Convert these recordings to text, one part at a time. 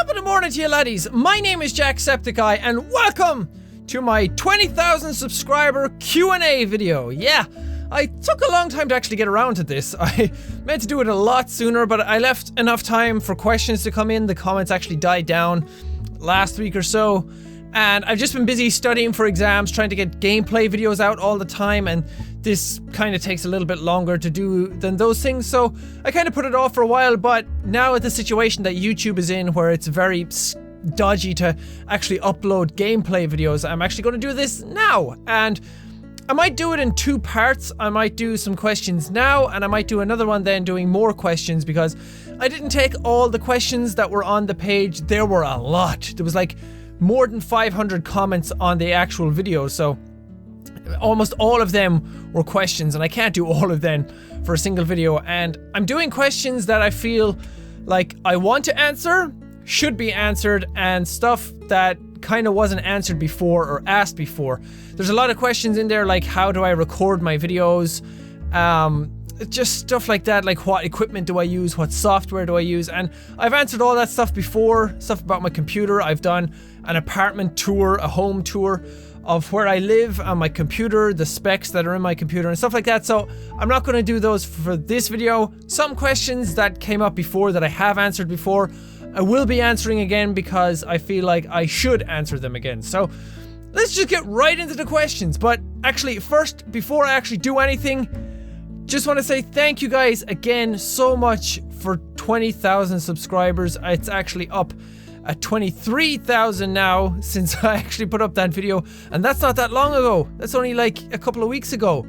Top of the morning to you laddies, my name is Jacksepticeye and welcome to my 20,000 subscriber Q&A video. Yeah, I took a long time to actually get around to this. I meant to do it a lot sooner, but I left enough time for questions to come in. The comments actually died down last week or so, and I've just been busy studying for exams, trying to get gameplay videos out all the time, and this kind of takes a little bit longer to do than those things, so I kind of put it off for a while. But now at the situation that YouTube is in, where it's very dodgy to actually upload gameplay videos, I'm actually going to do this now, and I might do it in two parts. I might do some questions now, and I might do another one then doing more questions, because I didn't take all the questions that were on the page. There were a lot. There was like more than 500 comments on the actual video, so almost all of them were questions, and I can't do all of them for a single video. And I'm doing questions that I feel like I want to answer, should be answered, and stuff that kind of wasn't answered before or asked before. There's a lot of questions in there, like how do I record my videos, just stuff like that, like what equipment do I use, what software do I use, and I've answered all that stuff before. Stuff about my computer. I've done an apartment tour, a home tour of where I live on my computer, the specs that are in my computer and stuff like that, so I'm not going to do those for this video. Some questions that came up before that I have answered before, I will be answering again because I feel like I should answer them again. So let's just get right into the questions. But actually, first, before I actually do anything, just want to say thank you guys again so much for 20,000 subscribers. It's actually up at 23,000 now since I actually put up that video, and that's not that long ago. That's only like a couple of weeks ago.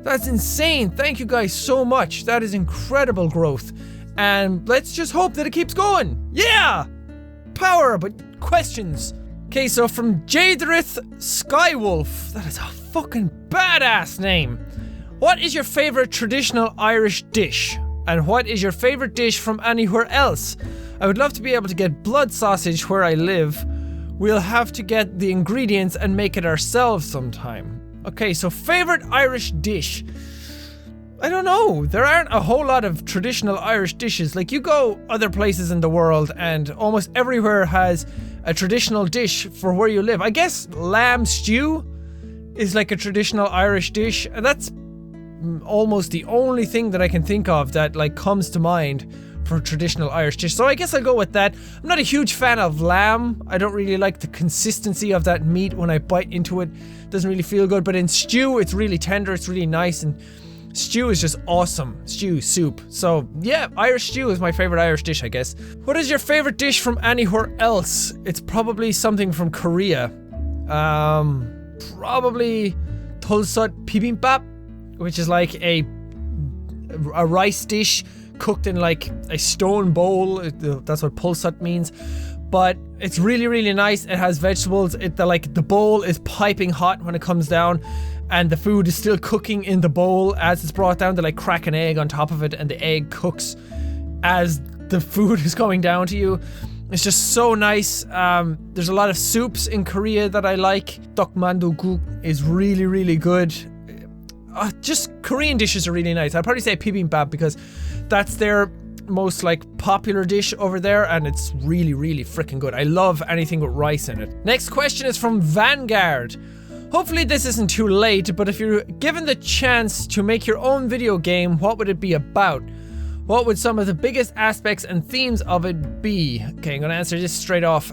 That's insane. Thank you guys so much. That is incredible growth, and let's just hope that it keeps going. Yeah! Power, but questions. Okay, so from Jaderith Skywolf. That is a fucking badass name. What is your favorite traditional Irish dish? And what is your favorite dish from anywhere else? I would love to be able to get blood sausage where I live. We'll have to get the ingredients and make it ourselves sometime. Okay, so favorite Irish dish. I don't know. There aren't a whole lot of traditional Irish dishes. Like, you go other places in the world and almost everywhere has a traditional dish for where you live. I guess lamb stew is like a traditional Irish dish, and that's almost the only thing that I can think of that like comes to mind for traditional Irish dish. So I guess I'll go with that. I'm not a huge fan of lamb. I don't really like the consistency of that meat when I bite into it. Doesn't really feel good, but in stew it's really tender, it's really nice, and stew is just awesome. Stew, soup. So yeah, Irish stew is my favorite Irish dish, I guess. What is your favorite dish from anywhere else? It's probably something from Korea. Probably tulsut bibimbap, which is like a rice dish cooked in like a stone bowl. That's what pulsut means, but it's really, really nice. It has vegetables. The bowl is piping hot when it comes down, and the food is still cooking in the bowl as it's brought down. They like crack an egg on top of it, and the egg cooks as the food is coming down to you. It's just so nice. There's a lot of soups in Korea that I like. Dokmandu-guk is really, really good. Just Korean dishes are really nice. I'd probably say bibimbap because that's their most like popular dish over there, and it's really, really freaking good. I love anything with rice in it. Next question is from Vanguard. Hopefully this isn't too late, but if you're given the chance to make your own video game, what would it be about? What would some of the biggest aspects and themes of it be? Okay, I'm gonna answer this straight off.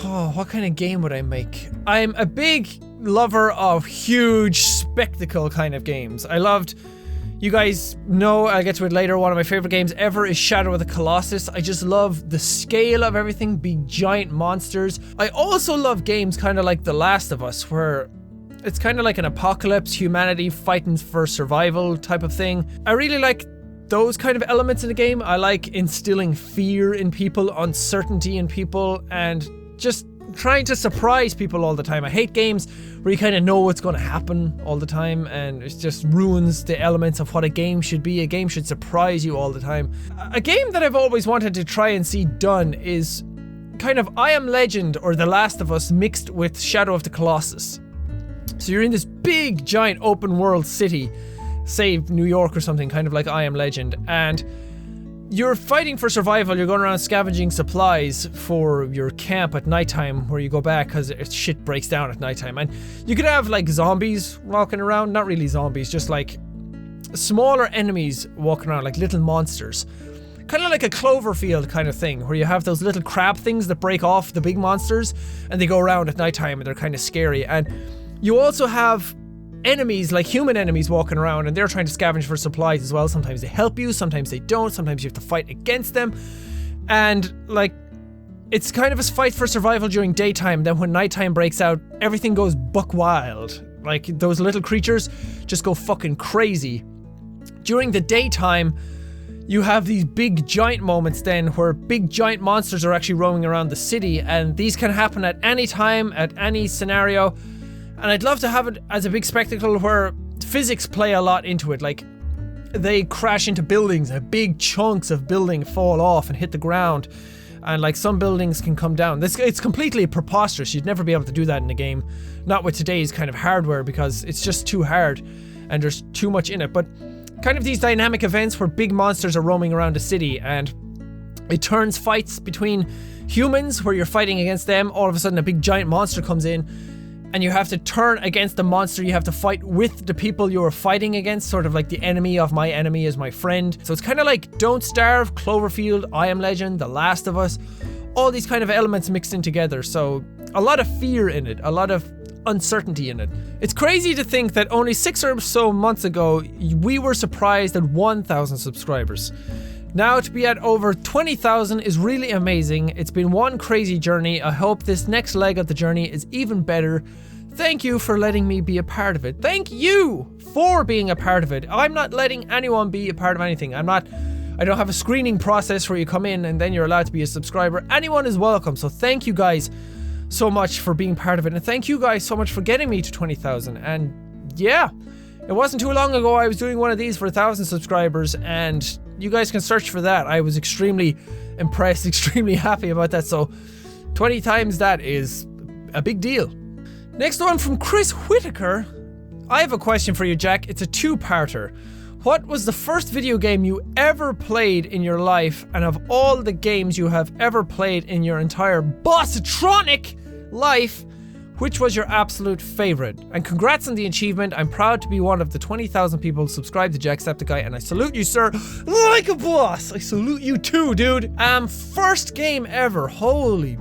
What kind of game would I make? I'm a big lover of huge spectacle kind of games. You guys know, I'll get to it later, one of my favorite games ever is Shadow of the Colossus. I just love the scale of everything, big giant monsters. I also love games kind of like The Last of Us, where it's kind of like an apocalypse, humanity fighting for survival type of thing. I really like those kind of elements in the game. I like instilling fear in people, uncertainty in people, and just trying to surprise people all the time. I hate games where you kind of know what's going to happen all the time, and it just ruins the elements of what a game should be. A game should surprise you all the time. A game that I've always wanted to try and see done is kind of I Am Legend or The Last of Us mixed with Shadow of the Colossus. So you're in this big giant open world city, say New York or something, kind of like I Am Legend, and you're fighting for survival. You're going around scavenging supplies for your camp at nighttime, where you go back because shit breaks down at nighttime. And you could have like zombies walking around, not really zombies, just like smaller enemies walking around, like little monsters. Kind of like a Cloverfield kind of thing, where you have those little crab things that break off the big monsters and they go around at nighttime and they're kind of scary. And you also have enemies, like human enemies, walking around, and they're trying to scavenge for supplies as well. Sometimes they help you, sometimes they don't, sometimes you have to fight against them. And like, it's kind of a fight for survival during daytime. Then when nighttime breaks out, everything goes buck wild. Like, those little creatures just go fucking crazy. During the daytime, you have these big giant moments then where big giant monsters are actually roaming around the city, and these can happen at any time, at any scenario. And I'd love to have it as a big spectacle where physics play a lot into it. Like, they crash into buildings and big chunks of building fall off and hit the ground. And like, some buildings can come down. It's completely preposterous. You'd never be able to do that in a game. Not with today's kind of hardware, because it's just too hard and there's too much in it. But kind of these dynamic events where big monsters are roaming around a city, and it turns fights between humans where you're fighting against them. All of a sudden a big giant monster comes in and you have to turn against the monster. You have to fight with the people you are fighting against, sort of like the enemy of my enemy is my friend. So it's kind of like Don't Starve, Cloverfield, I Am Legend, The Last of Us, all these kind of elements mixed in together. So a lot of fear in it, a lot of uncertainty in it. It's crazy to think that only 6 or so months ago we were surprised at 1,000 subscribers. Now to be at over 20,000 is really amazing. It's been one crazy journey. I hope this next leg of the journey is even better. Thank you for letting me be a part of it. Thank you for being a part of it. I'm not letting anyone be a part of anything. I don't have a screening process where you come in and then you're allowed to be a subscriber. Anyone is welcome. So thank you guys so much for being part of it. And thank you guys so much for getting me to 20,000. And yeah, it wasn't too long ago I was doing one of these for 1,000 subscribers, and you guys can search for that. I was extremely impressed, extremely happy about that. So 20 times that is a big deal. Next one from Chris Whitaker. I have a question for you, Jack. It's a two-parter. What was the first video game you ever played in your life? And of all the games you have ever played in your entire Bossatronic life, which was your absolute favorite? And congrats on the achievement. I'm proud to be one of the 20,000 people subscribed to Jacksepticeye, and I salute you, sir, like a boss. I salute you too, dude. First game ever. Holy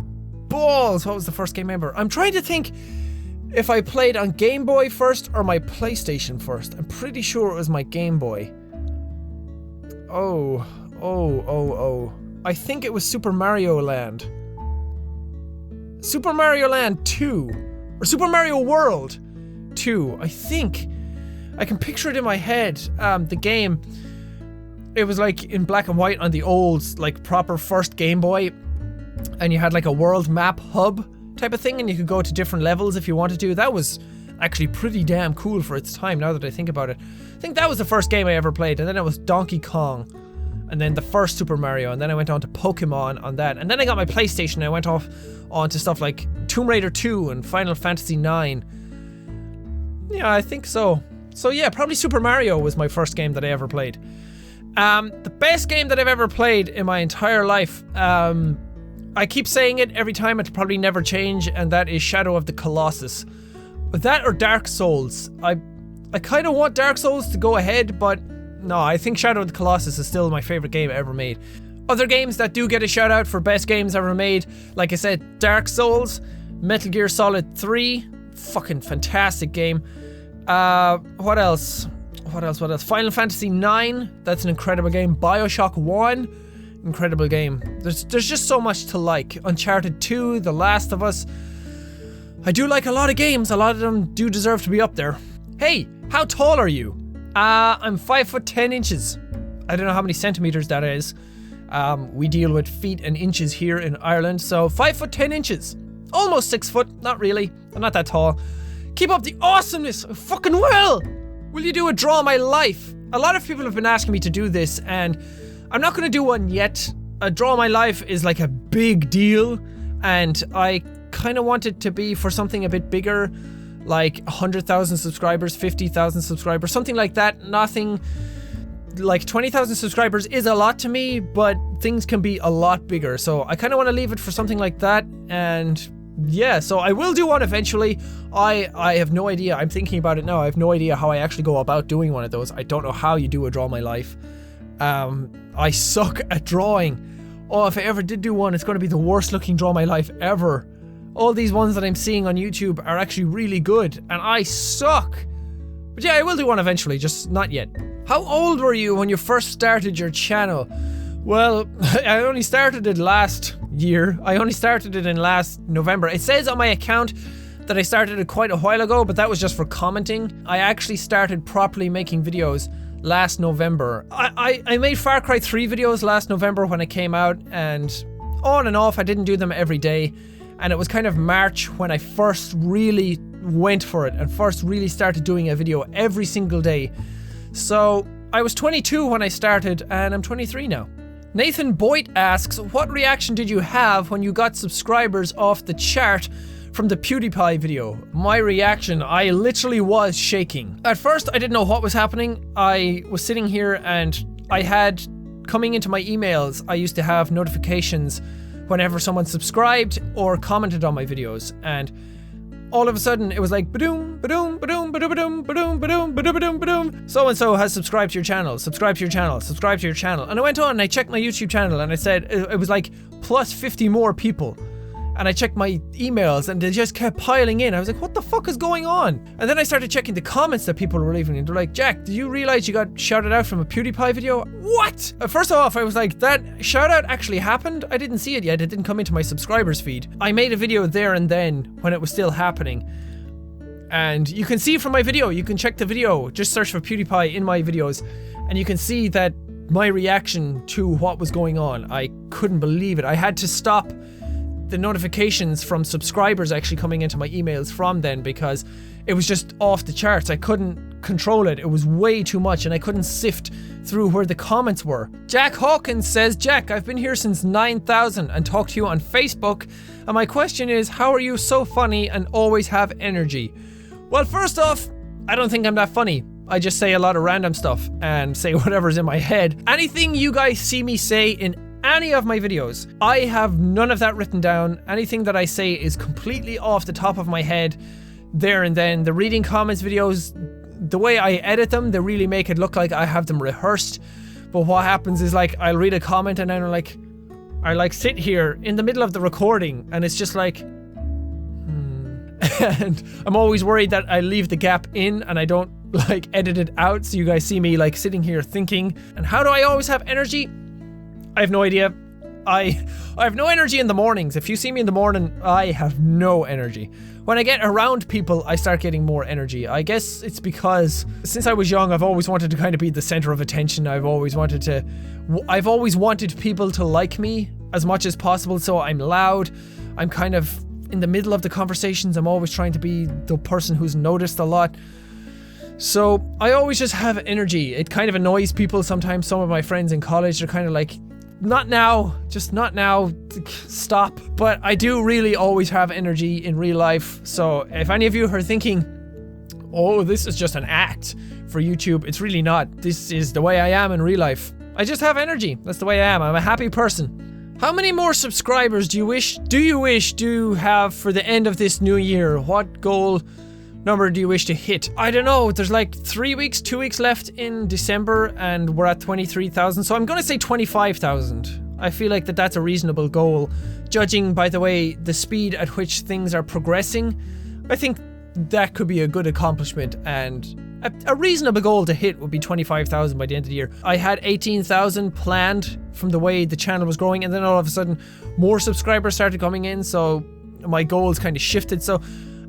balls. What was the first game ever? I'm trying to think if I played on Game Boy first or my PlayStation first. I'm pretty sure it was my Game Boy. Oh. I think it was Super Mario Land. Super Mario Land 2. Or Super Mario World 2. I think. I can picture it in my head. The game. It was like in black and white on the old, like proper first Game Boy. And you had like a world map hub type of thing, and you could go to different levels if you wanted to. That was actually pretty damn cool for its time, now that I think about it. I think that was the first game I ever played, and then it was Donkey Kong, and then the first Super Mario, and then I went on to Pokemon on that, and then I got my PlayStation, and I went off on to stuff like Tomb Raider 2 and Final Fantasy 9. Yeah, I think so. So yeah, probably Super Mario was my first game that I ever played. The best game that I've ever played in my entire life, I keep saying it every time, it'll probably never change, and that is Shadow of the Colossus. That or Dark Souls. I kind of want Dark Souls to go ahead, but no, I think Shadow of the Colossus is still my favorite game ever made. Other games that do get a shout out for best games ever made, like I said, Dark Souls, Metal Gear Solid 3, fucking fantastic game. What else? Final Fantasy 9, that's an incredible game. BioShock 1, incredible game. There's just so much to like. Uncharted 2, The Last of Us. I do like a lot of games. A lot of them do deserve to be up there. Hey, how tall are you? I'm 5 foot 10 inches. I don't know how many centimeters that is. We deal with feet and inches here in Ireland, so 5 foot 10 inches. Almost 6 foot, not really. I'm not that tall. Keep up the awesomeness. I fucking will. Will you do a draw my life? A lot of people have been asking me to do this, and I'm not gonna do one yet. A draw my life is like a big deal, and I kind of want it to be for something a bit bigger, like 100,000 subscribers, 50,000 subscribers, something like that. Nothing like 20,000 subscribers is a lot to me, but things can be a lot bigger. So I kind of want to leave it for something like that. And yeah, so I will do one eventually. I have no idea. I'm thinking about it now. I have no idea how I actually go about doing one of those. I don't know how you do a Draw My Life. I suck at drawing. Oh, if I ever did do one, it's going to be the worst looking Draw My Life ever. All these ones that I'm seeing on YouTube are actually really good, and I suck. But yeah, I will do one eventually, just not yet. How old were you when you first started your channel? Well, I only started it last year. I only started it in last November. It says on my account that I started it quite a while ago, but that was just for commenting. I actually started properly making videos last November. I made Far Cry 3 videos last November when it came out, and on and off, I didn't do them every day. And it was kind of March when I first really went for it and first really started doing a video every single day. So I was 22 when I started, and I'm 23 now. Nathan Boyd asks, what reaction did you have when you got subscribers off the chart from the PewDiePie video? My reaction, I literally was shaking. At first, I didn't know what was happening. I was sitting here and I had, coming into my emails, I used to have notifications whenever someone subscribed or commented on my videos, and all of a sudden it was like ba-doom, ba-doom, ba-doom, ba-doom, ba-doom, ba-doom, ba-doom, ba-doom. So-and-so has subscribed to your channel, subscribe to your channel, subscribe to your channel. And I went on and I checked my YouTube channel and I said it was like plus 50 more people. And I checked my emails and they just kept piling in. I was like, what the fuck is going on? And then I started checking the comments that people were leaving, and they're like, Jack, did you realize you got shouted out from a PewDiePie video? What? First off, I was like, that shout out actually happened? I didn't see it yet. It didn't come into my subscribers feed. I made a video there and then when it was still happening. And you can see from my video, you can check the video, just search for PewDiePie in my videos, and you can see that my reaction to what was going on. I couldn't believe it. I had to stop the notifications from subscribers actually coming into my emails from then, because it was just off the charts. I couldn't control it. It was way too much and I couldn't sift through where the comments were. Jack Hawkins says, Jack, I've been here since 9,000 and talked to you on Facebook, and my question is, how are you so funny and always have energy? Well, first off, I don't think I'm that funny. I just say a lot of random stuff and say whatever's in my head. Anything you guys see me say in any of my videos, I have none of that written down. Anything that I say is completely off the top of my head there and then. The reading comments videos, the way I edit them, they really make it look like I have them rehearsed. But what happens is, like, I'll read a comment and then I sit here in the middle of the recording and it's just like, and I'm always worried that I leave the gap in and I don't like edit it out, so you guys see me like sitting here thinking. And how do I always have energy? I have no idea. I have no energy in the mornings. If you see me in the morning, I have no energy. When I get around people, I start getting more energy. I guess it's because since I was young, I've always wanted to kind of be the center of attention. I've always wanted people to like me as much as possible. So I'm loud. I'm kind of in the middle of the conversations. I'm always trying to be the person who's noticed a lot. So I always just have energy. It kind of annoys people sometimes. Some of my friends in college are kind of like, not now, just not now, stop. But I do really always have energy in real life. So if any of you are thinking, oh, this is just an act for YouTube, it's really not. This is the way I am in real life. I just have energy. That's the way I am. I'm a happy person. How many more subscribers do you wish to have for the end of this new year? What goal number do you wish to hit? I don't know. There's like 2 weeks left in December and we're at 23,000. So I'm going to say 25,000. I feel like that's a reasonable goal, judging by the way the speed at which things are progressing. I think that could be a good accomplishment, and a reasonable goal to hit would be 25,000 by the end of the year. I had 18,000 planned from the way the channel was growing, and then all of a sudden more subscribers started coming in, so my goals kind of shifted. So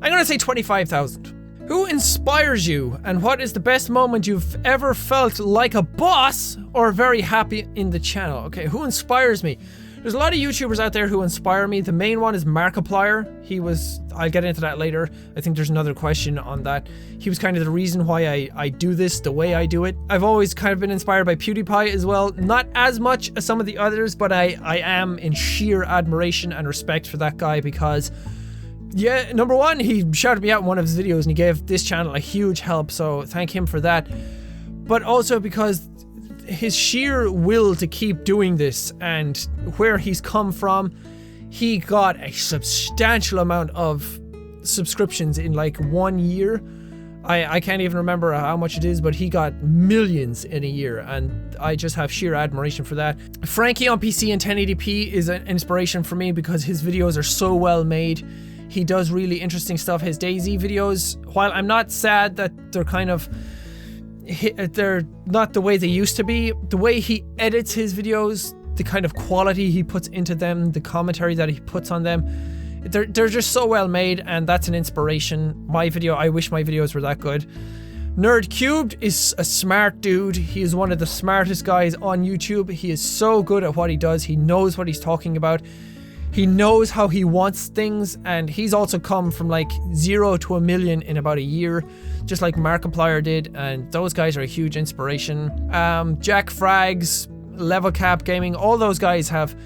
I'm gonna say 25,000. Who inspires you, and what is the best moment you've ever felt like a boss or very happy in the channel? Okay, who inspires me? There's a lot of YouTubers out there who inspire me. The main one is Markiplier. I'll get into that later. I think there's another question on that. He was kind of the reason why I do this the way I do it. I've always kind of been inspired by PewDiePie as well. Not as much as some of the others, but I am in sheer admiration and respect for that guy because, yeah, number one, he shouted me out in one of his videos and he gave this channel a huge help, so thank him for that. But also because his sheer will to keep doing this and where he's come from, he got a substantial amount of subscriptions in like 1 year. I can't even remember how much it is, but he got millions in a year, and I just have sheer admiration for that. Frankie on PC and 1080p is an inspiration for me because his videos are so well made. He does really interesting stuff. His DayZ videos, while I'm not sad that they're not the way they used to be, the way he edits his videos, the kind of quality he puts into them, the commentary that he puts on them, they're just so well made, and that's an inspiration. I wish my videos were that good. Nerd Cubed is a smart dude. He is one of the smartest guys on YouTube. He is so good at what he does. He knows what he's talking about. He knows how he wants things, and he's also come from like 0 to 1 million in about a year, just like Markiplier did, and those guys are a huge inspiration. Jack Frags, Level Cap Gaming, all those guys have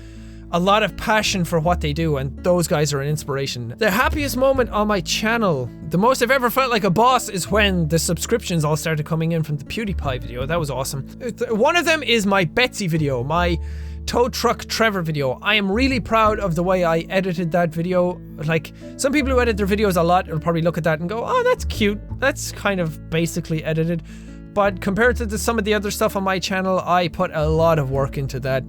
a lot of passion for what they do, and those guys are an inspiration. The happiest moment on my channel, the most I've ever felt like a boss, is when the subscriptions all started coming in from the PewDiePie video. That was awesome. One of them is my Betsy video, my tow truck Trevor video. I am really proud of the way I edited that video. Like, some people who edit their videos a lot will probably look at that and go, oh, that's cute. That's kind of basically edited. But compared to some of the other stuff on my channel, I put a lot of work into that,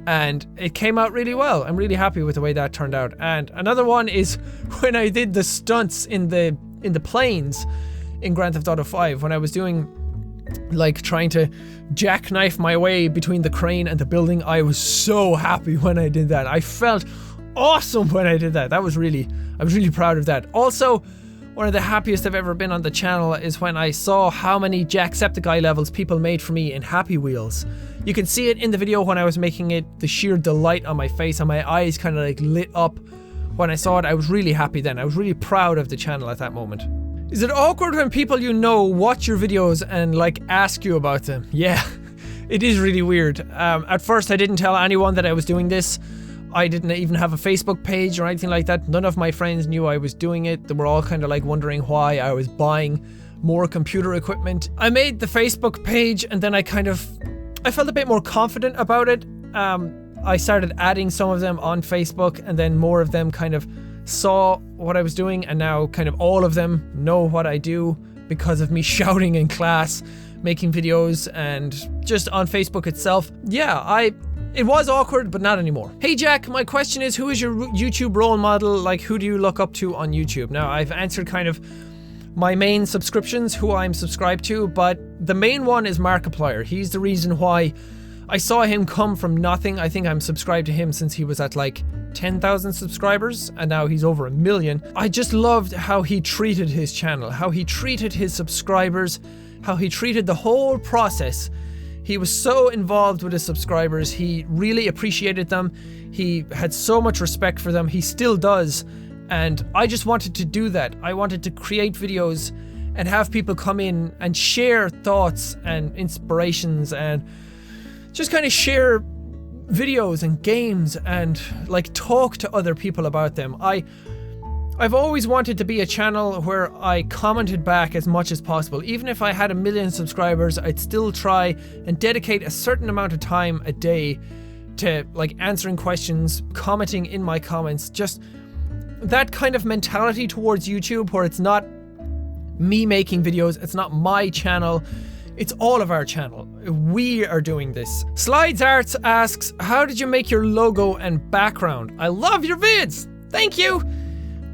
and it came out really well. I'm really happy with the way that turned out. And another one is when I did the stunts in the planes in Grand Theft Auto 5, when I was doing, like, trying to jackknife my way between the crane and the building. I was so happy when I did that. I felt awesome when I did that. I was really proud of that. Also, one of the happiest I've ever been on the channel is when I saw how many Jacksepticeye levels people made for me in Happy Wheels. You can see it in the video when I was making it, the sheer delight on my face, and my eyes kind of like lit up when I saw it. I was really happy then. I was really proud of the channel at that moment. Is it awkward when people you know watch your videos and like ask you about them? Yeah, it is really weird. At first I didn't tell anyone that I was doing this. I didn't even have a Facebook page or anything like that. None of my friends knew I was doing it. They were all kind of like wondering why I was buying more computer equipment. I made the Facebook page, and then I felt a bit more confident about it. I started adding some of them on Facebook, and then more of them kind of saw what I was doing, and now kind of all of them know what I do because of me shouting in class, making videos, and just on Facebook itself. Yeah, it was awkward, but not anymore. Hey Jack, my question is, who is your YouTube role model? Like, who do you look up to on YouTube? Now, I've answered kind of my main subscriptions, who I'm subscribed to, but the main one is Markiplier. He's the reason why I saw him come from nothing. I think I'm subscribed to him since he was at like 10,000 subscribers, and now he's over 1 million. I just loved how he treated his channel, how he treated his subscribers, how he treated the whole process. He was so involved with his subscribers. He really appreciated them. He had so much respect for them. He still does. And I just wanted to do that. I wanted to create videos and have people come in and share thoughts and inspirations and just kind of share videos and games and like talk to other people about them. I've always wanted to be a channel where I commented back as much as possible. Even if I had 1 million subscribers, I'd still try and dedicate a certain amount of time a day to like answering questions, commenting in my comments, just that kind of mentality towards YouTube where it's not me making videos, it's not my channel, it's all of our channel. We are doing this. Slides Arts asks, how did you make your logo and background? I love your vids! Thank you!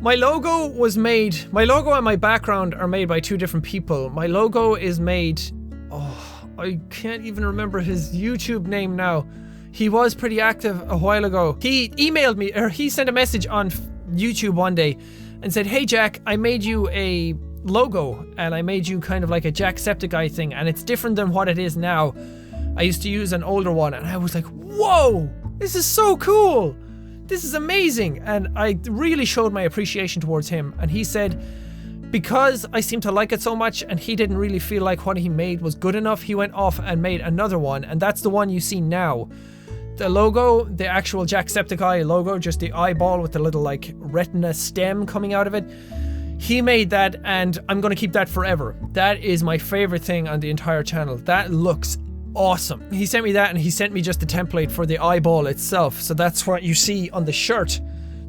My logo and my background are made by two different people. My logo is made, I can't even remember his YouTube name now. He was pretty active a while ago. He emailed me, or he sent a message on YouTube one day and said, hey Jack, I made you a logo and I made you kind of like a Jacksepticeye thing, and it's different than what it is now. I used to use an older one, and I was like, whoa, this is so cool. This is amazing. And I really showed my appreciation towards him. And he said, because I seemed to like it so much and he didn't really feel like what he made was good enough, he went off and made another one. And that's the one you see now. The logo, the actual Jacksepticeye logo, just the eyeball with the little like retina stem coming out of it. He made that, and I'm going to keep that forever. That is my favorite thing on the entire channel. That looks awesome. He sent me that, and he sent me just the template for the eyeball itself. So that's what you see on the shirt.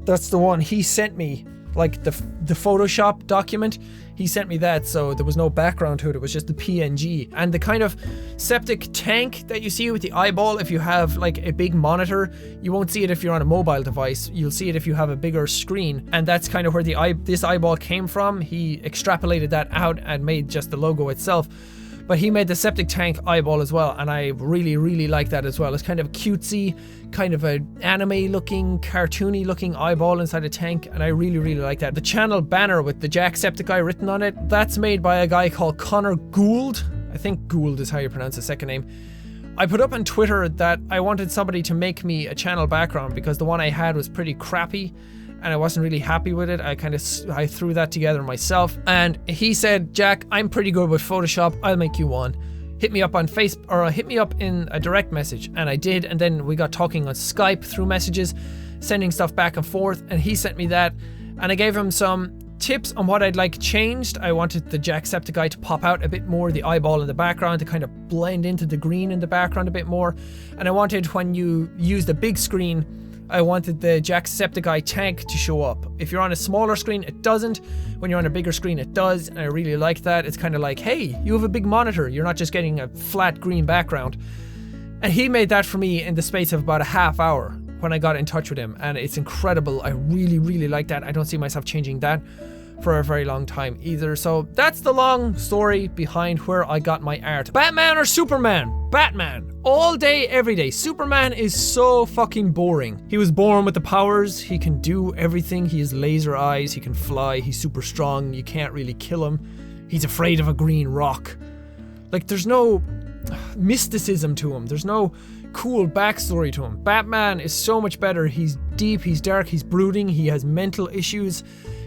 That's the one he sent me, like the Photoshop document. He sent me that, so there was no background to it. It was just the PNG. And the kind of septic tank that you see with the eyeball, if you have like a big monitor, you won't see it if you're on a mobile device. You'll see it if you have a bigger screen. And that's kind of where this eyeball came from. He extrapolated that out and made just the logo itself. But he made the septic tank eyeball as well, and I really, really like that as well. It's kind of cutesy, kind of an anime-looking, cartoony-looking eyeball inside a tank, and I really, really like that. The channel banner with the Jacksepticeye written on it, that's made by a guy called Connor Gould. I think Gould is how you pronounce his second name. I put up on Twitter that I wanted somebody to make me a channel background because the one I had was pretty crappy, and I wasn't really happy with it. I threw that together myself, and he said, Jack, I'm pretty good with Photoshop, I'll make you one. Hit me up on Facebook, or hit me up in a direct message, and I did, and then we got talking on Skype through messages, sending stuff back and forth, and he sent me that, and I gave him some tips on what I'd like changed. I wanted the Jacksepticeye to pop out a bit more, the eyeball in the background to kind of blend into the green in the background a bit more, and I wanted when you use the big screen, I wanted the Jacksepticeye tank to show up. If you're on a smaller screen, it doesn't. When you're on a bigger screen, it does, and I really like that. It's kind of like, hey, you have a big monitor. You're not just getting a flat green background. And he made that for me in the space of about a half hour when I got in touch with him, and it's incredible. I really, really like that. I don't see myself changing that for a very long time either. So that's the long story behind where I got my art. Batman or Superman? Batman. All day, every day. Superman is so fucking boring. He was born with the powers. He can do everything. He has laser eyes. He can fly. He's super strong. You can't really kill him. He's afraid of a green rock. Like, there's no mysticism to him. There's no cool backstory to him. Batman is so much better. He's deep. He's dark. He's brooding. He has mental issues.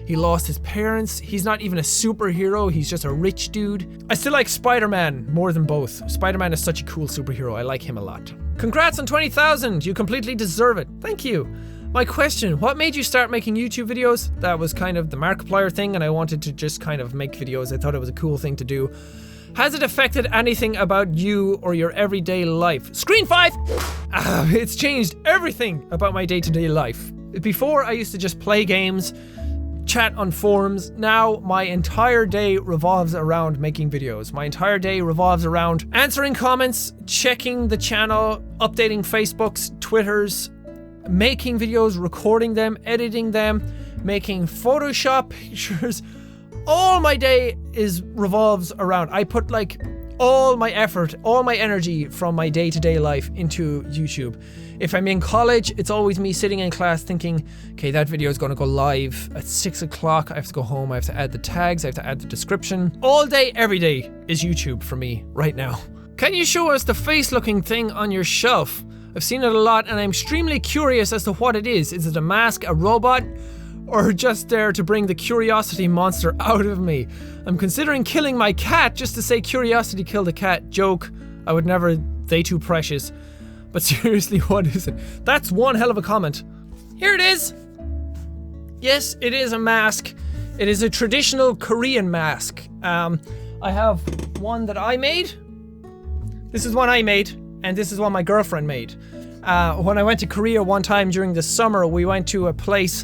He lost his parents. He's not even a superhero. He's just a rich dude. I still like Spider-Man more than both. Spider-Man is such a cool superhero. I like him a lot. Congrats on 20,000. You completely deserve it. Thank you. My question, what made you start making YouTube videos? That was kind of the Markiplier thing, and I wanted to just kind of make videos. I thought it was a cool thing to do. Has it affected anything about you or your everyday life? Screen 5! It's changed everything about my day-to-day life. Before, I used to just play games, chat on forums. Now my entire day revolves around making videos. My entire day revolves around answering comments, checking the channel, updating Facebooks, Twitters, making videos, recording them, editing them, making Photoshop pictures. All my day revolves around. I put like all my effort, all my energy from my day-to-day life into YouTube. If I'm in college, it's always me sitting in class thinking, okay, that video is going to go live at 6 o'clock. I have to go home. I have to add the tags. I have to add the description. All day, every day is YouTube for me right now. Can you show us the face-looking thing on your shelf? I've seen it a lot and I'm extremely curious as to what it is. Is it a mask, a robot, or just there to bring the curiosity monster out of me? I'm considering killing my cat just to say curiosity killed a cat. Joke. I would never. They too precious. But seriously, what is it? That's one hell of a comment. Here it is. Yes, it is a mask. It is a traditional Korean mask. I have one that I made. This is one I made, and this is one my girlfriend made. When I went to Korea one time during the summer, we went to a place,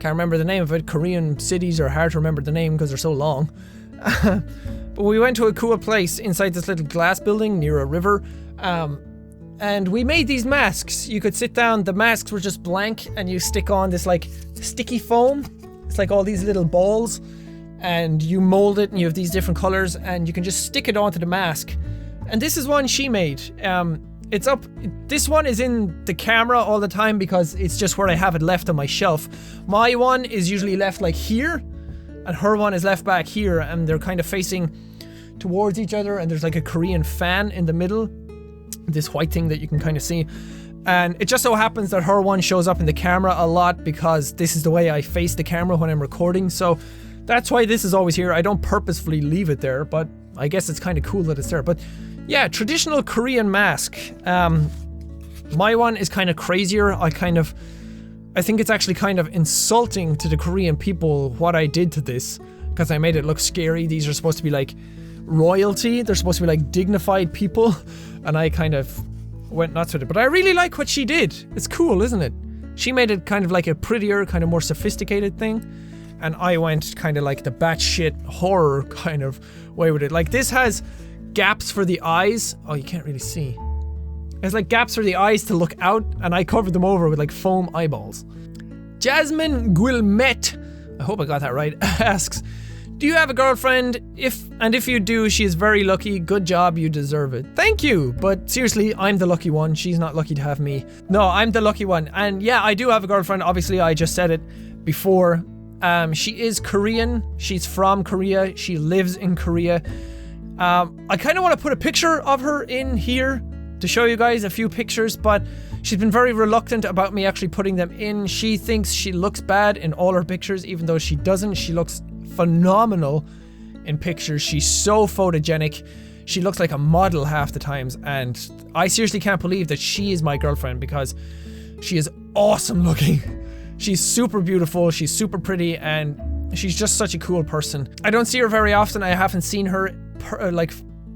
can't remember the name of it. Korean cities are hard to remember the name because they're so long. But we went to a cool place inside this little glass building near a river. And we made these masks. You could sit down, the masks were just blank, and you stick on this like sticky foam. It's like all these little balls, and you mold it and you have these different colors, and you can just stick it onto the mask. And this is one she made. It's up, this one is in the camera all the time because it's just where I have it left on my shelf. My one is usually left like here, and her one is left back here, and they're kind of facing towards each other, and there's like a Korean fan in the middle. This white thing that you can kind of see, and it just so happens that her one shows up in the camera a lot because this is the way I face the camera when I'm recording, so that's why this is always here. I don't purposefully leave it there, but I guess it's kind of cool that it's there. But yeah, traditional Korean mask. My one is kind of crazier. I think it's actually kind of insulting to the Korean people what I did to this, because I made it look scary. These are supposed to be like royalty. They're supposed to be like dignified people, and I kind of went nuts with it. But I really like what she did. It's cool, isn't it? She made it kind of like a prettier, kind of more sophisticated thing, and I went kind of like the batshit horror kind of way with it. Like, this has gaps for the eyes. Oh, you can't really see. It's like gaps for the eyes to look out, and I covered them over with like foam eyeballs. Jasmine Guillemette, I hope I got that right, asks, do you have a girlfriend? If you do, she is very lucky. Good job, you deserve it. Thank you, but seriously, I'm the lucky one. She's not lucky to have me. No, I'm the lucky one. And yeah, I do have a girlfriend. Obviously, I just said it before. She is Korean. She's from Korea. She lives in Korea. I kind of want to put a picture of her in here to show you guys a few pictures, but she's been very reluctant about me actually putting them in. She thinks she looks bad in all her pictures, even though she doesn't. She looks phenomenal in pictures. She's so photogenic. She looks like a model half the times, and I seriously can't believe that she is my girlfriend because she is awesome looking. She's super beautiful, she's super pretty, and she's just such a cool person. I don't see her very often. I haven't seen her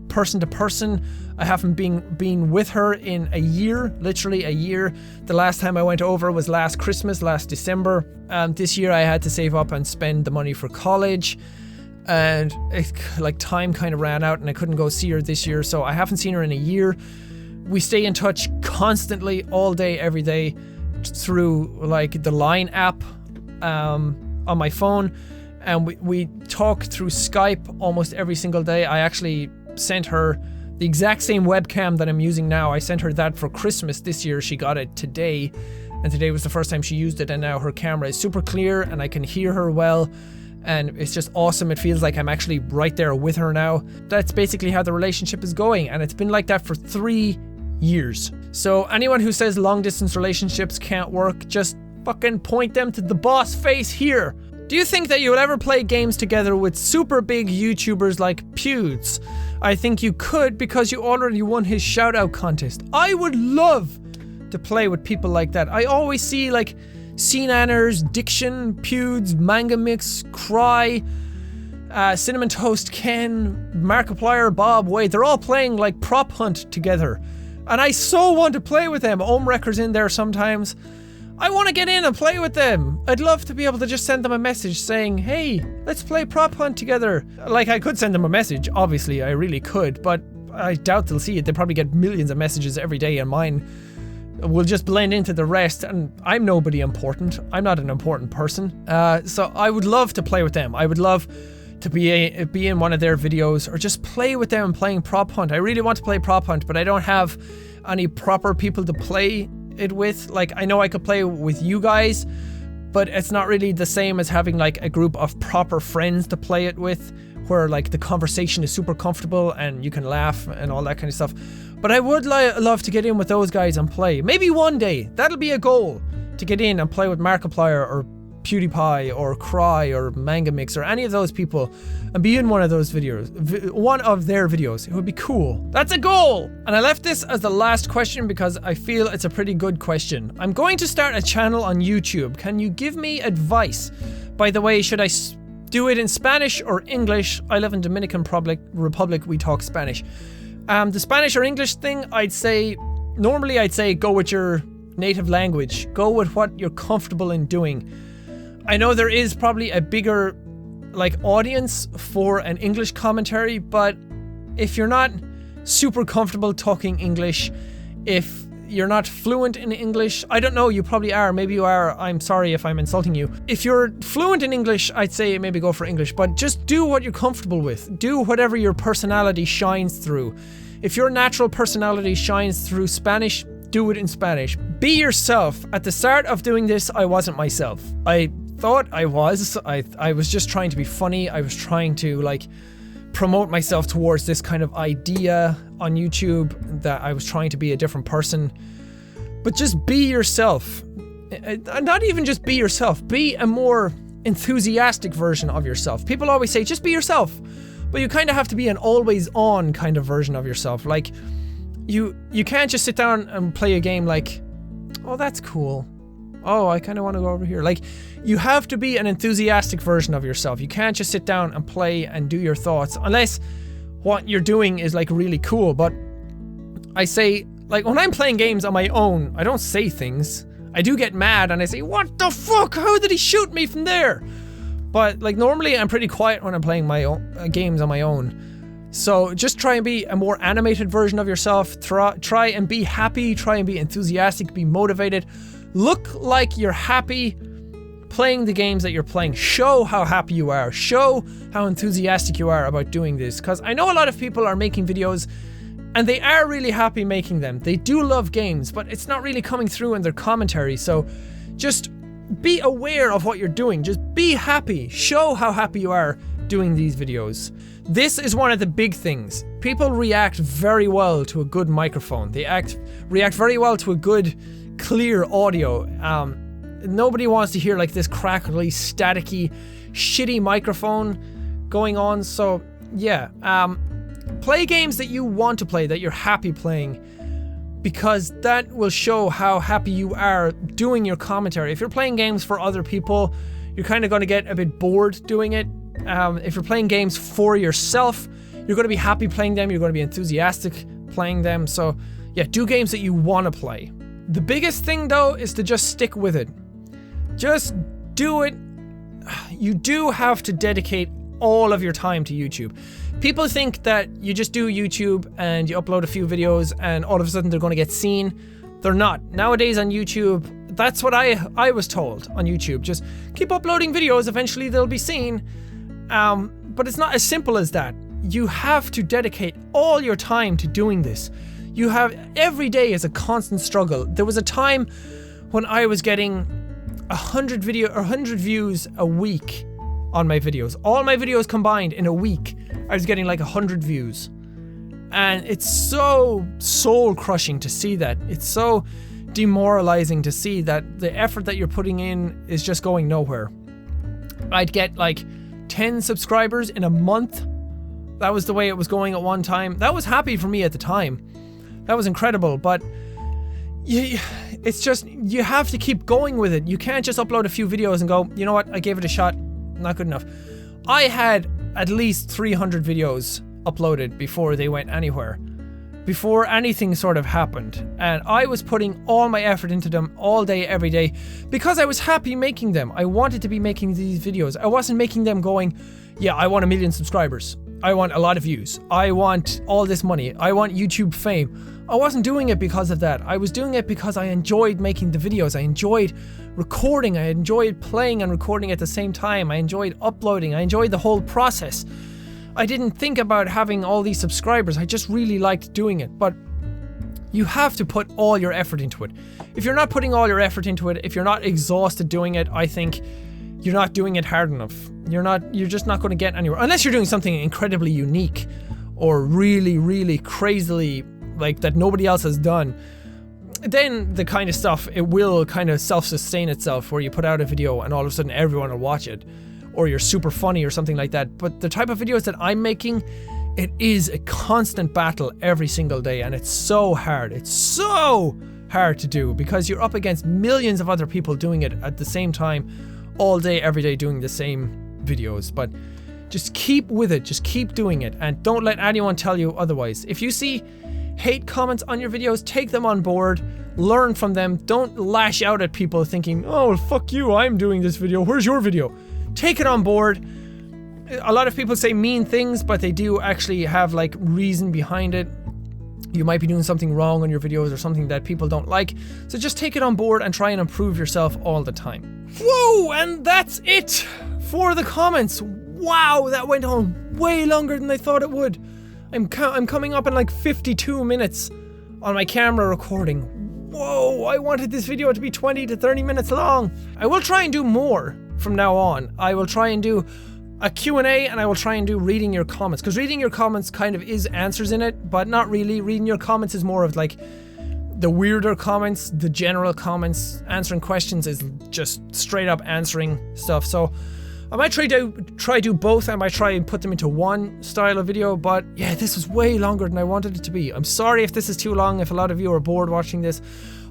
person to person. I haven't been with her in a year, literally a year. The last time I went over was last Christmas, last December. This year I had to save up and spend the money for college, and time kind of ran out and I couldn't go see her this year, so I haven't seen her in a year. We stay in touch constantly, all day, every day, through like the Line app on my phone, and we talk through Skype almost every single day. I actually sent her the exact same webcam that I'm using now. I sent her that for Christmas this year. She got it today, and today was the first time she used it, and now her camera is super clear and I can hear her well, and it's just awesome. It feels like I'm actually right there with her now. That's basically how the relationship is going, and it's been like that for 3 years. So anyone who says long distance relationships can't work, just fucking point them to the boss face here. Do you think that you will ever play games together with super big YouTubers like Pewds? I think you could because you already won his shout out contest. I would love to play with people like that. I always see like Cnanners, Diction, Pewds, Manga Mix, Cry, Cinnamon Toast Ken, Markiplier, Bob, Wade. They're all playing like Prop Hunt together. And I so want to play with them. Ohm Wrecker's in there sometimes. I want to get in and play with them. I'd love to be able to just send them a message saying, hey, let's play Prop Hunt together. Like, I could send them a message, obviously, I really could, but I doubt they'll see it. They probably get millions of messages every day, and mine will just blend into the rest, and I'm nobody important. I'm not an important person. So I would love to play with them. I would love to be in one of their videos, or just play with them playing Prop Hunt. I really want to play Prop Hunt, but I don't have any proper people to play it with. Like, I know I could play with you guys, but it's not really the same as having like a group of proper friends to play it with, where like the conversation is super comfortable and you can laugh and all that kind of stuff. But I would love to get in with those guys and play. Maybe one day, that'll be a goal, to get in and play with Markiplier or PewDiePie or Cry or Manga Mix or any of those people and be in one of those videos, one of their videos. It would be cool. That's a goal! And I left this as the last question because I feel it's a pretty good question. I'm going to start a channel on YouTube. Can you give me advice? By the way, should I do it in Spanish or English? I live in Dominican Republic, we talk Spanish. The Spanish or English thing, normally I'd say go with your native language. Go with what you're comfortable in doing. I know there is probably a bigger audience for an English commentary, but if you're not super comfortable talking English, if you're not fluent in English, I don't know, you probably are, maybe you are, I'm sorry if I'm insulting you. If you're fluent in English, I'd say maybe go for English, but just do what you're comfortable with. Do whatever your personality shines through. If your natural personality shines through Spanish, do it in Spanish. Be yourself. At the start of doing this, I wasn't myself. I thought I was. I was just trying to be funny. I was trying to promote myself towards this kind of idea on YouTube that I was trying to be a different person. But just be yourself. Not even just be yourself. Be a more enthusiastic version of yourself. People always say, just be yourself. But you kind of have to be an always on kind of version of yourself. Like, you can't just sit down and play a game like, oh, that's cool. Oh, I kind of want to go over here. Like, you have to be an enthusiastic version of yourself. You can't just sit down and play and do your thoughts unless what you're doing is like really cool, but I say, like, when I'm playing games on my own, I don't say things. I do get mad and I say, what the fuck? How did he shoot me from there? But like normally I'm pretty quiet when I'm playing my own games on my own. So just try and be a more animated version of yourself. Try and be happy, try and be enthusiastic, be motivated. Look like you're happy playing the games that you're playing. Show how happy you are. Show how enthusiastic you are about doing this. Because I know a lot of people are making videos and they are really happy making them. They do love games, but it's not really coming through in their commentary. So just be aware of what you're doing. Just be happy. Show how happy you are doing these videos. This is one of the big things. People react very well to a good microphone. They react very well to a good, clear audio. Nobody wants to hear like this crackly, staticky, shitty microphone going on. So yeah, play games that you want to play, that you're happy playing, because that will show how happy you are doing your commentary. If you're playing games for other people, you're kind of going to get a bit bored doing it. If you're playing games for yourself, you're going to be happy playing them, you're going to be enthusiastic playing them. So yeah, do games that you want to play. The biggest thing though is to just stick with it. Just do it. You do have to dedicate all of your time to YouTube. People think that you just do YouTube and you upload a few videos and all of a sudden they're going to get seen. They're not. Nowadays on YouTube, that's what I was told on YouTube. Just keep uploading videos, eventually they'll be seen. But it's not as simple as that. You have to dedicate all your time to doing this. You have, every day is a constant struggle. There was a time when I was getting 100 views a week on my videos. All my videos combined in a week, I was getting like 100 views. And it's so soul crushing to see that. It's so demoralizing to see that the effort that you're putting in is just going nowhere. I'd get like 10 subscribers in a month. That was the way it was going at one time. That was happy for me at the time. That was incredible, but it's just, you have to keep going with it. You can't just upload a few videos and go, you know what, I gave it a shot, not good enough. I had at least 300 videos uploaded before they went anywhere, before anything sort of happened, and I was putting all my effort into them all day, every day, because I was happy making them. I wanted to be making these videos. I wasn't making them going, yeah, I want 1 million subscribers, I want a lot of views, I want all this money, I want YouTube fame. I wasn't doing it because of that. I was doing it because I enjoyed making the videos. I enjoyed recording. I enjoyed playing and recording at the same time. I enjoyed uploading. I enjoyed the whole process. I didn't think about having all these subscribers. I just really liked doing it. But you have to put all your effort into it. If you're not putting all your effort into it, if you're not exhausted doing it, I think you're not doing it hard enough. You're just not going to get anywhere. Unless you're doing something incredibly unique or really, really crazily, like, that nobody else has done. Then the kind of stuff, it will kind of self-sustain itself, where you put out a video and all of a sudden everyone will watch it, or you're super funny or something like that. But the type of videos that I'm making, it is a constant battle every single day, and it's so hard. It's so hard to do because you're up against millions of other people doing it at the same time, all day, every day, doing the same videos. But just keep with it, just keep doing it, and don't let anyone tell you otherwise. If you see hate comments on your videos, take them on board, learn from them. Don't lash out at people thinking, oh, fuck you, I'm doing this video, where's your video? Take it on board. A lot of people say mean things, but they do actually have like reason behind it. You might be doing something wrong on your videos or something that people don't like. So just take it on board and try and improve yourself all the time. Whoa, and that's it for the comments. Wow, that went on way longer than I thought it would. I'm coming up in like 52 minutes on my camera recording. Whoa, I wanted this video to be 20 to 30 minutes long. I will try and do more from now on. I will try and do a Q&A, and I will try and do reading your comments, because reading your comments kind of is answers in it, but not really. Reading your comments is more of like the weirder comments, the general comments. Answering questions is just straight up answering stuff. So I might try do both. I might try and put them into one style of video, but yeah, this was way longer than I wanted it to be. I'm sorry if this is too long, if a lot of you are bored watching this.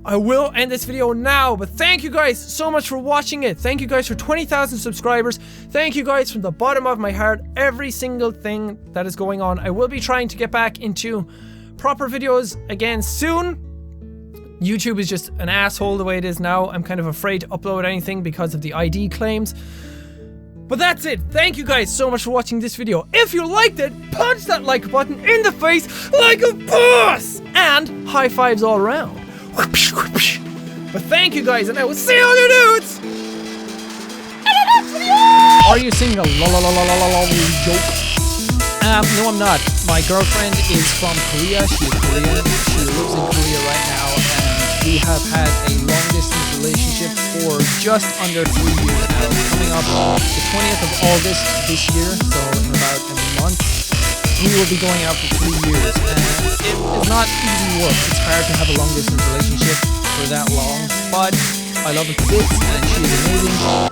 I will end this video now, but thank you guys so much for watching it. Thank you guys for 20,000 subscribers. Thank you guys from the bottom of my heart. Every single thing that is going on. I will be trying to get back into proper videos again soon. YouTube is just an asshole the way it is now. I'm kind of afraid to upload anything because of the ID claims. But that's it. Thank you guys so much for watching this video. If you liked it, punch that like button in the face like a boss! And high fives all around. But thank you guys, and I will see all you dudes in the next video! Are you singing a la la la la la la la joke? No, I'm not. My girlfriend is from Korea. She is Korean. She lives in Korea right now, and we have had a long distance relationship for just under 3 years now. Coming up the 20th of August this year, so in about a month, we will be going out for 3 years, and it is not easy work. It's hard to have a long distance relationship for that long, but I love her to bits, and she is amazing.